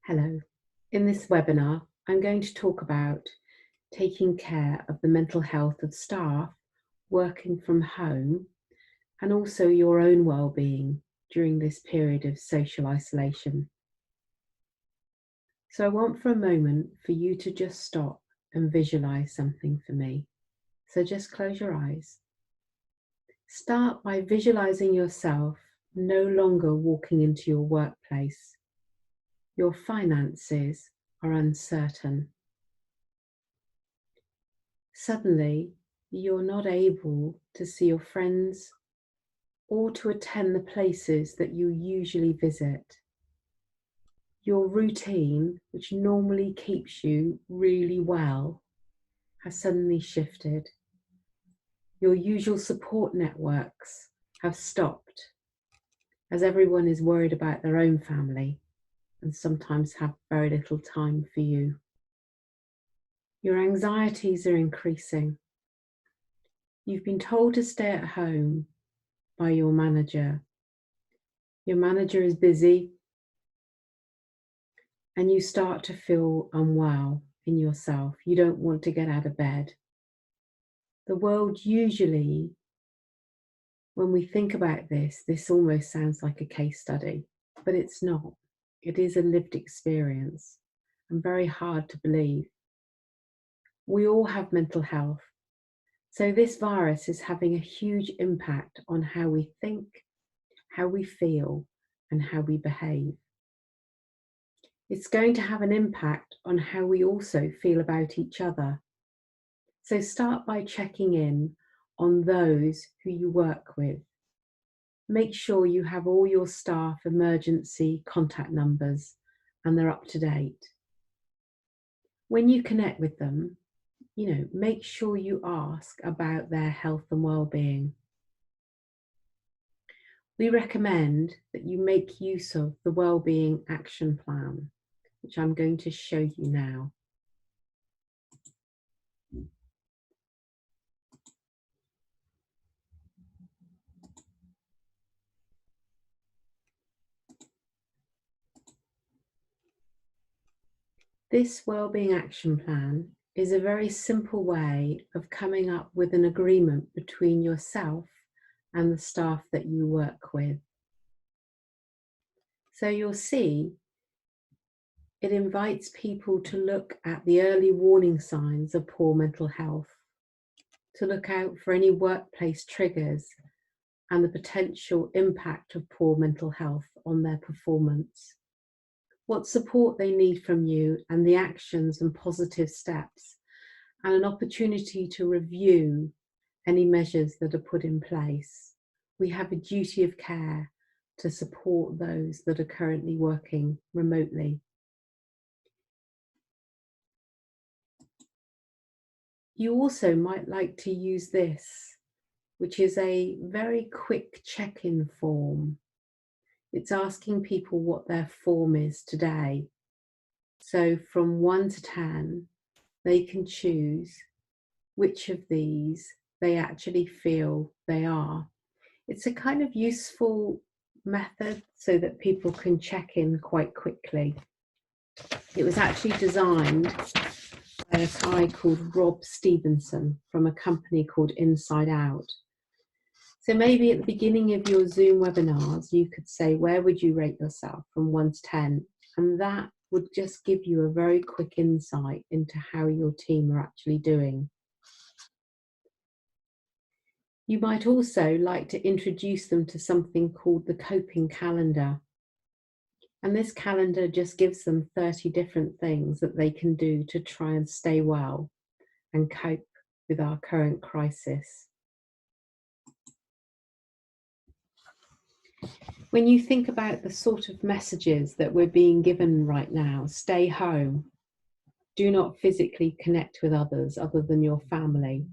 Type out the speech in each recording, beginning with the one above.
Hello. In this webinar, I'm going to talk about taking care of the mental health of staff working from home and also your own well-being during this period of social isolation. So I want for a moment for you to just stop and visualize something for me. So just close your eyes. Start by visualizing yourself no longer walking into your workplace. Your finances are uncertain. Suddenly, you're not able to see your friends or to attend the places that you usually visit. Your routine, which normally keeps you really well, has suddenly shifted. Your usual support networks have stopped, as everyone is worried about their own family and sometimes have very little time for you. Your anxieties are increasing. You've been told to stay at home by your manager. Your manager is busy and you start to feel unwell in yourself. You don't want to get out of bed. The world usually, when we think about this almost sounds like a case study, but it's not. It is a lived experience and very hard to believe. We all have mental health. So this virus is having a huge impact on how we think, how we feel, and how we behave. It's going to have an impact on how we also feel about each other. So start by checking in on those who you work with. Make sure you have all your staff emergency contact numbers and they're up to date. When you connect with them, make sure you ask about their health and well-being. We recommend that you make use of the Wellbeing Action Plan, which I'm going to show you now. This Wellbeing Action Plan is a very simple way of coming up with an agreement between yourself and the staff that you work with. So you'll see it invites people to look at the early warning signs of poor mental health, to look out for any workplace triggers and the potential impact of poor mental health on their performance, what support they need from you and the actions and positive steps, and an opportunity to review any measures that are put in place. We have a duty of care to support those that are currently working remotely. You also might like to use this, which is a very quick check-in form. It's asking people what their form is today. So from 1 to 10, they can choose which of these they actually feel they are. It's a kind of useful method so that people can check in quite quickly. It was actually designed by a guy called Rob Stevenson from a company called Inside Out. So maybe at the beginning of your Zoom webinars, you could say, where would you rate yourself from 1 to 10? And that would just give you a very quick insight into how your team are actually doing. You might also like to introduce them to something called the coping calendar. And this calendar just gives them 30 different things that they can do to try and stay well and cope with our current crisis. When you think about the sort of messages that we're being given right now, stay home, do not physically connect with others other than your family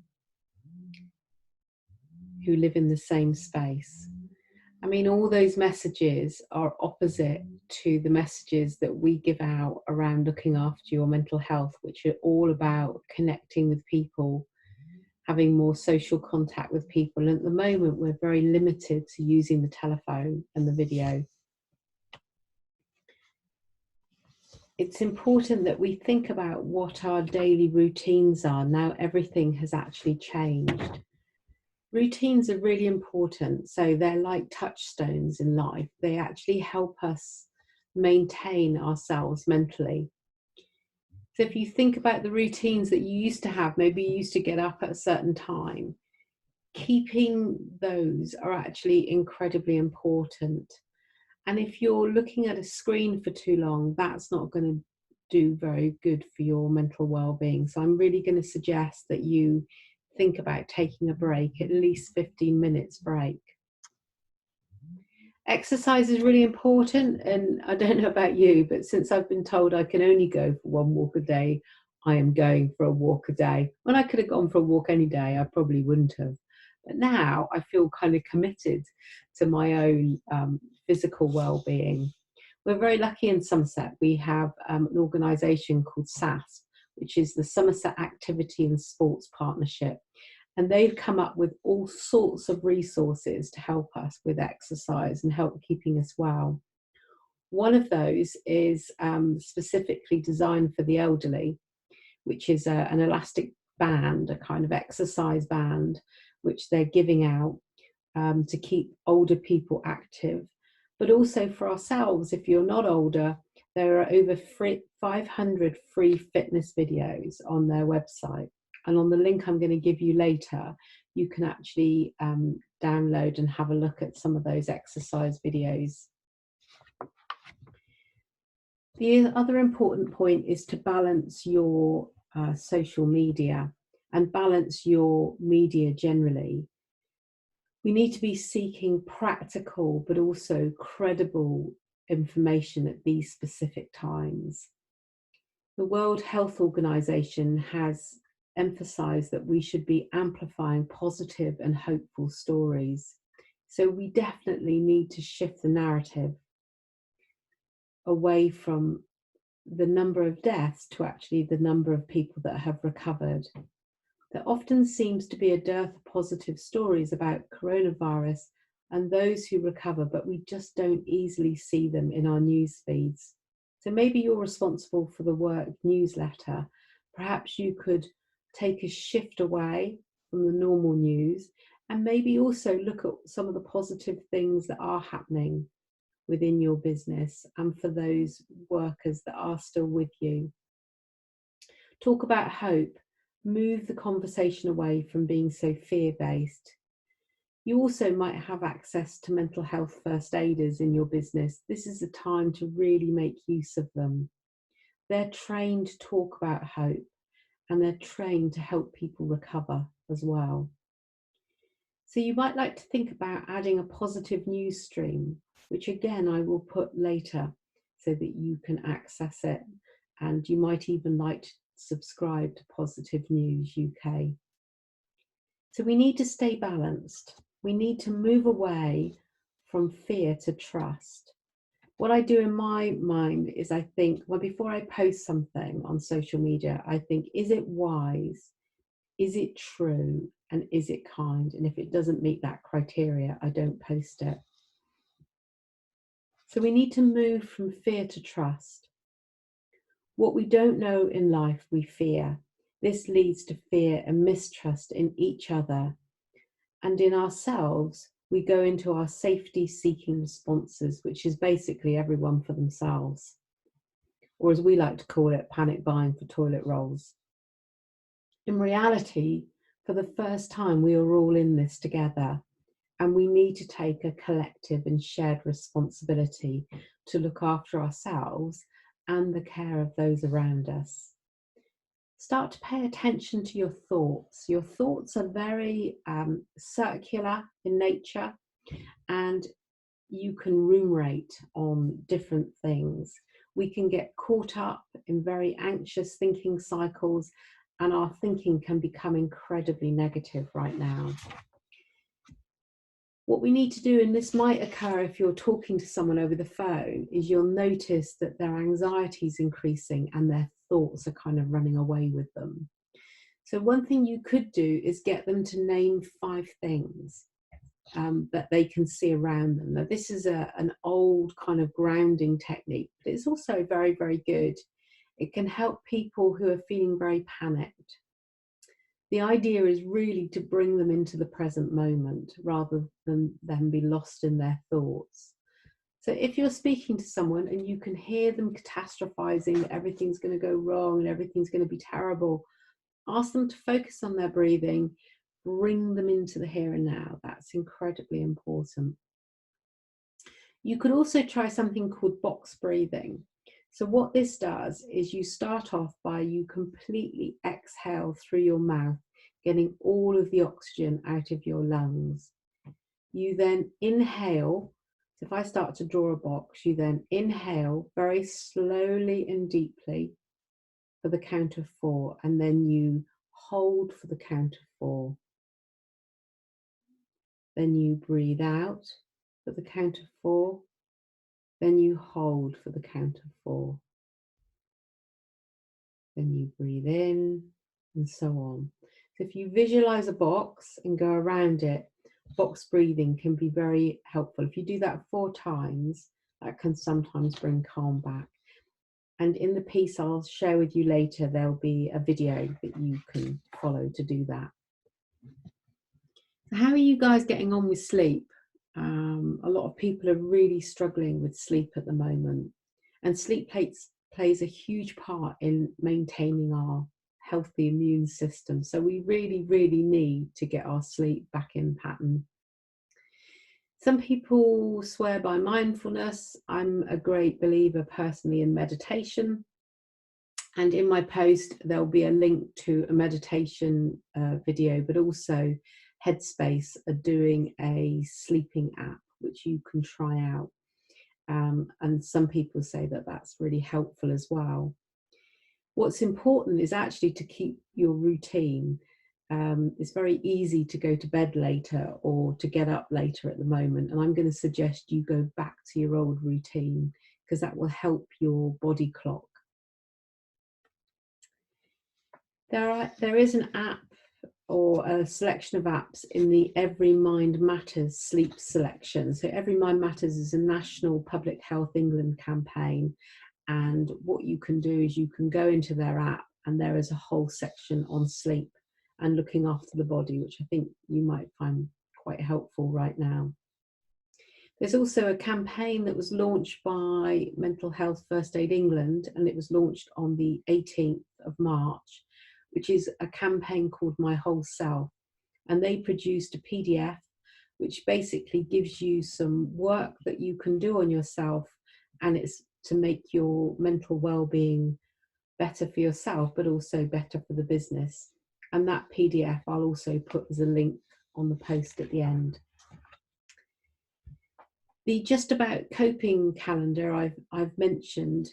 who live in the same space. I mean, all those messages are opposite to the messages that we give out around looking after your mental health, which are all about connecting with people, having more social contact with people. And at the moment, we're very limited to using the telephone and the video. it's important that we think about what our daily routines are. Now everything has actually changed. Routines are really important. So they're like touchstones in life. They actually help us maintain ourselves mentally. So if you think about the routines that you used to have, maybe you used to get up at a certain time, keeping those are actually incredibly important. And if you're looking at a screen for too long, that's not going to do very good for your mental well-being. So I'm really going to suggest that you think about taking a break, at least 15 minutes break. Exercise is really important, and I don't know about you, but since I've been told I can only go for one walk a day, I am going for a walk a day. When I could have gone for a walk any day, I probably wouldn't have. But now I feel kind of committed to my own physical well-being. We're very lucky in Somerset. We have an organisation called SAS, which is the Somerset Activity and Sports Partnership. And they've come up with all sorts of resources to help us with exercise and help keeping us well. One of those is specifically designed for the elderly, which is an elastic band, a kind of exercise band, which they're giving out to keep older people active. But also for ourselves, if you're not older, there are over 500 free fitness videos on their website. And on the link I'm going to give you later, you can actually download and have a look at some of those exercise videos. The other important point is to balance your social media and balance your media generally. We need to be seeking practical but also credible information at these specific times. The World Health Organization has emphasized that we should be amplifying positive and hopeful stories. So we definitely need to shift the narrative away from the number of deaths to actually the number of people that have recovered. There often seems to be a dearth of positive stories about coronavirus and those who recover, but we just don't easily see them in our news feeds. So maybe you're responsible for the work newsletter. Perhaps you could take a shift away from the normal news and maybe also look at some of the positive things that are happening within your business and for those workers that are still with you. Talk about hope. Move the conversation away from being so fear-based. You also might have access to mental health first aiders in your business. This is a time to really make use of them. They're trained to talk about hope and they're trained to help people recover as well. So you might like to think about adding a positive news stream, which again I will put later so that you can access it, and you might even like to subscribe to Positive News UK. So we need to stay balanced. We need to move away from fear to trust. What I do in my mind is I think, well, before I post something on social media, I think, is it wise? Is it true? And is it kind? And if it doesn't meet that criteria, I don't post it. So we need to move from fear to trust. What we don't know in life, we fear. This leads to fear and mistrust in each other. And in ourselves, we go into our safety-seeking responses, which is basically everyone for themselves. Or as we like to call it, panic buying for toilet rolls. In reality, for the first time, we are all in this together. And we need to take a collective and shared responsibility to look after ourselves and the care of those around us. Start to pay attention to your thoughts. Your thoughts are very circular in nature, and you can ruminate on different things. We can get caught up in very anxious thinking cycles, and our thinking can become incredibly negative right now. What we need to do, and this might occur if you're talking to someone over the phone, is you'll notice that their anxiety is increasing and their thoughts are kind of running away with them. So one thing you could do is get them to name 5 things that they can see around them. Now, this is an old kind of grounding technique, but it's also very, very good It can help people who are feeling very panicked. The idea is really to bring them into the present moment rather than them be lost in their thoughts. So if you're speaking to someone and you can hear them catastrophizing that everything's going to go wrong and everything's going to be terrible, ask them to focus on their breathing, bring them into the here and now. That's incredibly important. You could also try something called box breathing. So what this does is you start off by you completely exhale through your mouth, getting all of the oxygen out of your lungs. You then inhale. So if I start to draw a box, you then inhale very slowly and deeply for the count of 4, and then you hold for the count of 4. Then you breathe out for the count of 4. Then you hold for the count of 4. Then you breathe in, and so on. So if you visualize a box and go around it, box breathing can be very helpful. If you do that 4 times, that can sometimes bring calm back. And in the piece I'll share with you later, there'll be a video that you can follow to do that. So how are you guys getting on with sleep? A lot of people are really struggling with sleep at the moment, and sleep plays a huge part in maintaining our healthy immune system. So we really, really need to get our sleep back in pattern. Some people swear by mindfulness. I'm a great believer personally in meditation. And in my post, there'll be a link to a meditation video, but also Headspace are doing a sleeping app, which you can try out. And some people say that that's really helpful as well. What's important is actually to keep your routine. It's very easy to go to bed later or to get up later at the moment. And I'm going to suggest you go back to your old routine, because that will help your body clock. There is an app or a selection of apps in the Every Mind Matters sleep selection. So Every Mind Matters is a national Public Health England campaign. And what you can do is you can go into their app, and there is a whole section on sleep and looking after the body, which I think you might find quite helpful right now. There's also a campaign that was launched by Mental Health First Aid England, and it was launched on the 18th of March, which is a campaign called My Whole Self. And they produced a PDF, which basically gives you some work that you can do on yourself, and it's to make your mental well-being better for yourself, but also better for the business. And that PDF I'll also put as a link on the post at the end. The Just About Coping calendar I've mentioned,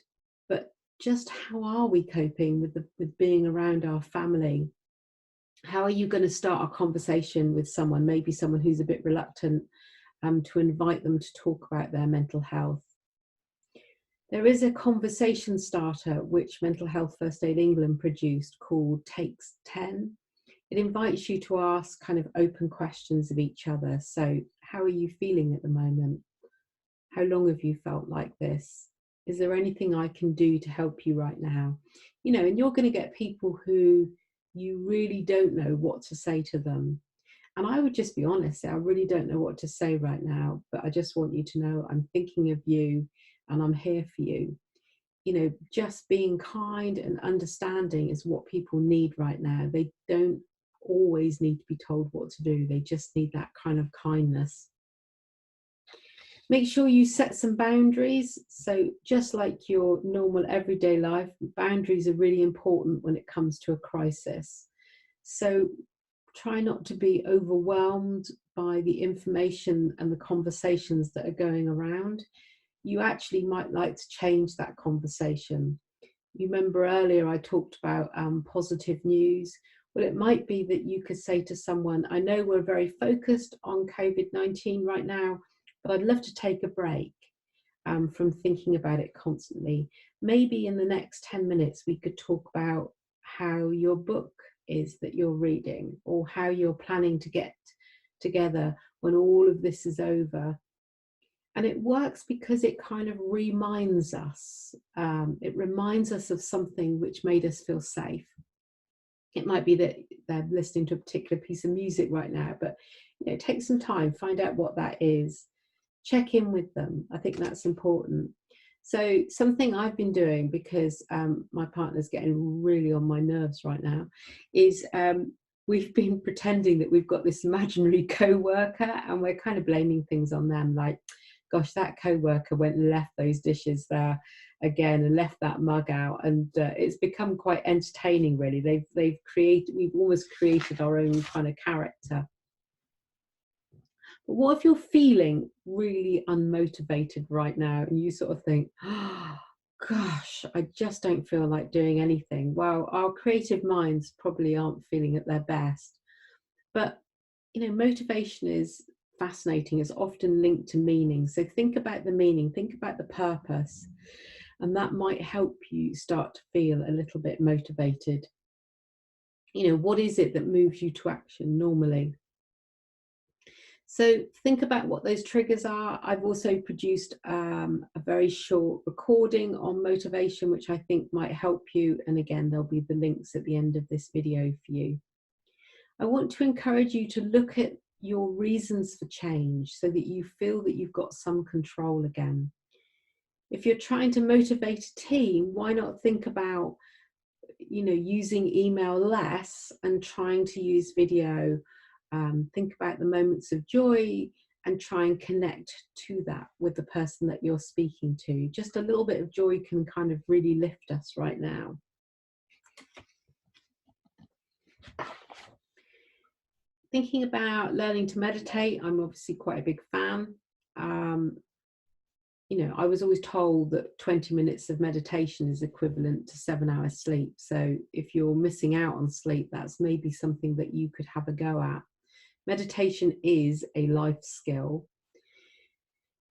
but just how are we coping with being around our family? How are you going to start a conversation with someone, maybe someone who's a bit reluctant, to invite them to talk about their mental health? There is a conversation starter which Mental Health First Aid England produced called Takes 10. It invites you to ask kind of open questions of each other. So how are you feeling at the moment? How long have you felt like this? Is there anything I can do to help you right now? You know, and you're going to get people who you really don't know what to say to them. And I would just be honest, I really don't know what to say right now, but I just want you to know I'm thinking of you and I'm here for you. You know, just being kind and understanding is what people need right now. They don't always need to be told what to do. They just need that kind of kindness. Make sure you set some boundaries. So just like your normal everyday life, boundaries are really important when it comes to a crisis. So try not to be overwhelmed by the information and the conversations that are going around. You actually might like to change that conversation. You remember earlier I talked about positive news. Well, it might be that you could say to someone, I know we're very focused on COVID-19 right now, but I'd love to take a break from thinking about it constantly. Maybe in the next 10 minutes, we could talk about how your book is that you're reading, or how you're planning to get together when all of this is over. And it works because it kind of reminds us. It reminds us of something which made us feel safe. It might be that they're listening to a particular piece of music right now, but take some time, find out what that is, check in with them. I think that's important. So something I've been doing, because my partner's getting really on my nerves right now, is we've been pretending that we've got this imaginary co-worker, and we're kind of blaming things on them, like, gosh, that co-worker went and left those dishes there again and left that mug out, and it's become quite entertaining, really. We've almost created our own kind of character. But what if you're feeling really unmotivated right now and you sort of think, oh, gosh, I just don't feel like doing anything? Well, our creative minds probably aren't feeling at their best. But motivation is fascinating. It's often linked to meaning. So think about the meaning, think about the purpose, and that might help you start to feel a little bit motivated. What is it that moves you to action normally? So think about what those triggers are. I've also produced a very short recording on motivation, which I think might help you. And again, there'll be the links at the end of this video for you. I want to encourage you to look at your reasons for change so that you feel that you've got some control again. If you're trying to motivate a team, why not think about, using email less and trying to use video? Think about the moments of joy and try and connect to that with the person that you're speaking to. Just a little bit of joy can kind of really lift us right now. Thinking about learning to meditate, I'm obviously quite a big fan. I was always told that 20 minutes of meditation is equivalent to 7 hours sleep. So if you're missing out on sleep, that's maybe something that you could have a go at. Meditation is a life skill.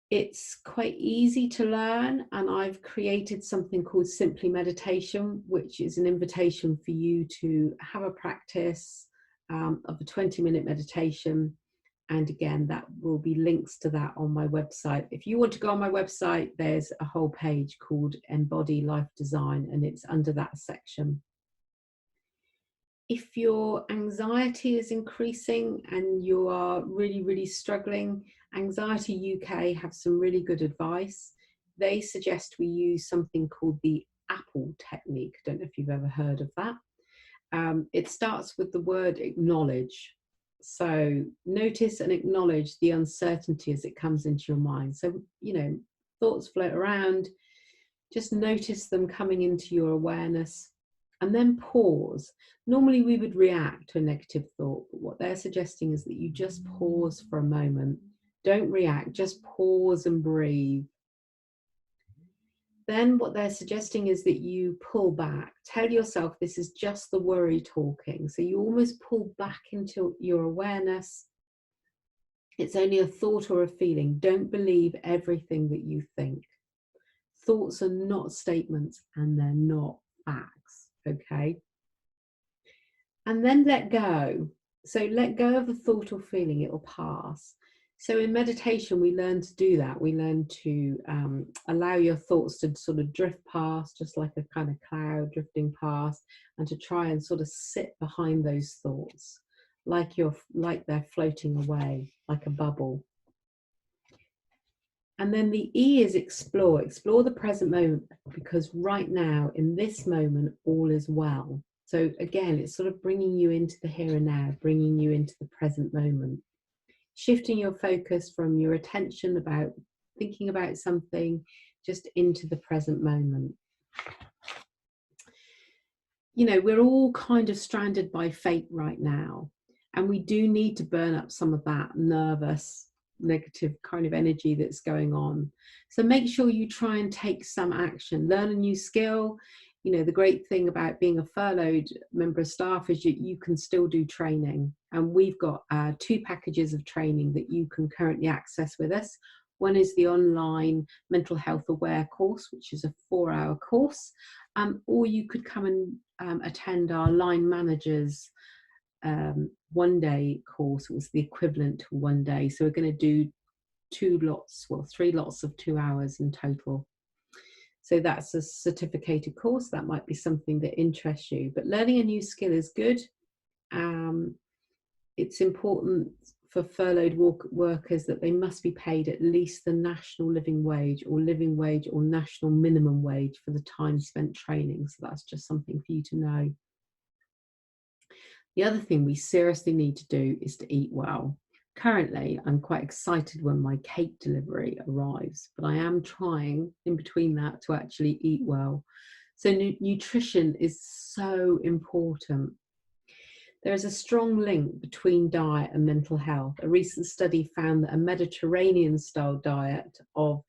It's quite easy to learn, and I've created something called Simply Meditation, which is an invitation for you to have a practice of a 20-minute meditation. And again, that will be links to that on my website. If you want to go on my website, there's a whole page called Embody Life Design, and it's under that section. If your anxiety is increasing and you are really, really struggling, Anxiety UK have some really good advice. They suggest we use something called the Apple technique. I don't know if you've ever heard of that. It starts with the word acknowledge. So notice and acknowledge the uncertainty as it comes into your mind. So, thoughts float around, just notice them coming into your awareness, and then pause. Normally we would react to a negative thought, but what they're suggesting is that you just pause for a moment. Don't react, just pause and breathe. Then what they're suggesting is that you pull back. Tell yourself this is just the worry talking. So you almost pull back into your awareness. It's only a thought or a feeling. Don't believe everything that you think. Thoughts are not statements and they're not facts, okay? And then let go. So let go of the thought or feeling, it will pass. So in meditation, we learn to do that. We learn to allow your thoughts to sort of drift past, just like a kind of cloud drifting past, and to try and sort of sit behind those thoughts, like they're floating away, like a bubble. And then the E is explore. Explore the present moment, because right now, in this moment, all is well. So again, it's sort of bringing you into the here and now, bringing you into the present moment. Shifting your focus from your attention about thinking about something just into the present moment. We're all kind of stranded by fate right now, and we do need to burn up some of that nervous, negative kind of energy that's going on. So make sure you try and take some action, learn a new skill. The great thing about being a furloughed member of staff is you can still do training. And we've got 2 packages of training that you can currently access with us. One is the online mental health aware course, which is a 4-hour course. Or you could come and attend our line managers 1-day course. It was the equivalent to 1 day. So we're going to do 2 lots, well, 3 lots of 2 hours in total. So that's a certificated course. That might be something that interests you. But learning a new skill is good. It's important for furloughed workers that they must be paid at least the national living wage or national minimum wage for the time spent training. So that's just something for you to know. The other thing we seriously need to do is to eat well. Currently, I'm quite excited when my cake delivery arrives, but I am trying in between that to actually eat well. So nutrition is so important. There is a strong link between diet and mental health. A recent study found that a Mediterranean-style diet of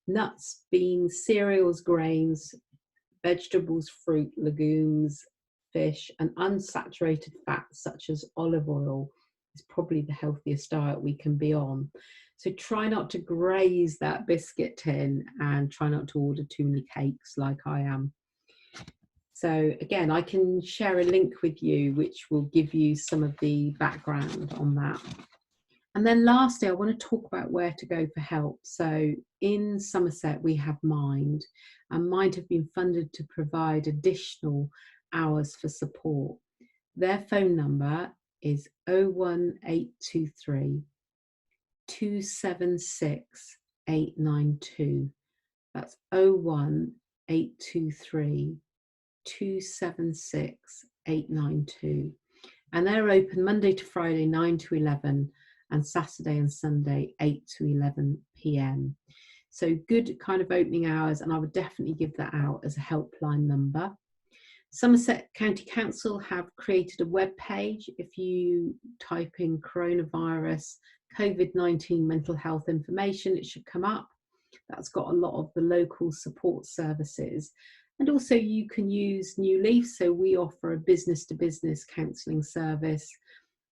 nuts, beans, cereals, grains, vegetables, fruit, legumes, fish, and unsaturated fats such as olive oil is probably the healthiest diet we can be on. So try not to graze that biscuit tin and try not to order too many cakes like I am. So again, I can share a link with you which will give you some of the background on that. And then lastly, I want to talk about where to go for help. So in Somerset, we have Mind, and Mind have been funded to provide additional hours for support. Their phone number is 01823 276 892. That's 01823 276 892. And they're open Monday to Friday 9 to 11 and Saturday and Sunday 8 to 11 p.m. So good kind of opening hours, and I would definitely give that out as a helpline number. Somerset County Council have created a web page. If you type in coronavirus, COVID-19 mental health information, it should come up. That's got a lot of the local support services. And also you can use New Leaf. So we offer a business-to-business counselling service,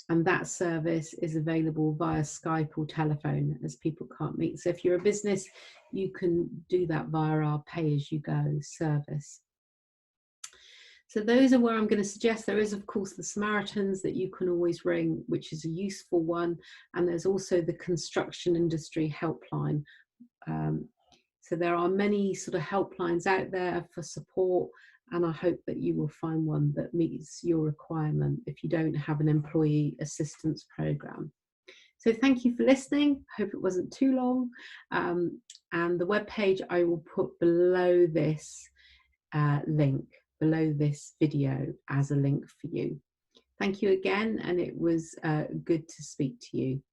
and that service is available via Skype or telephone as people can't meet. So if you're a business, you can do that via our pay-as-you-go service. So those are where I'm going to suggest. There is, of course, the Samaritans that you can always ring, which is a useful one. And there's also the construction industry helpline. So there are many sort of helplines out there for support, and I hope that you will find one that meets your requirement if you don't have an employee assistance program. So thank you for listening. Hope it wasn't too long. And the webpage I will put below this link, below this video as a link for you. Thank you again, and it was good to speak to you.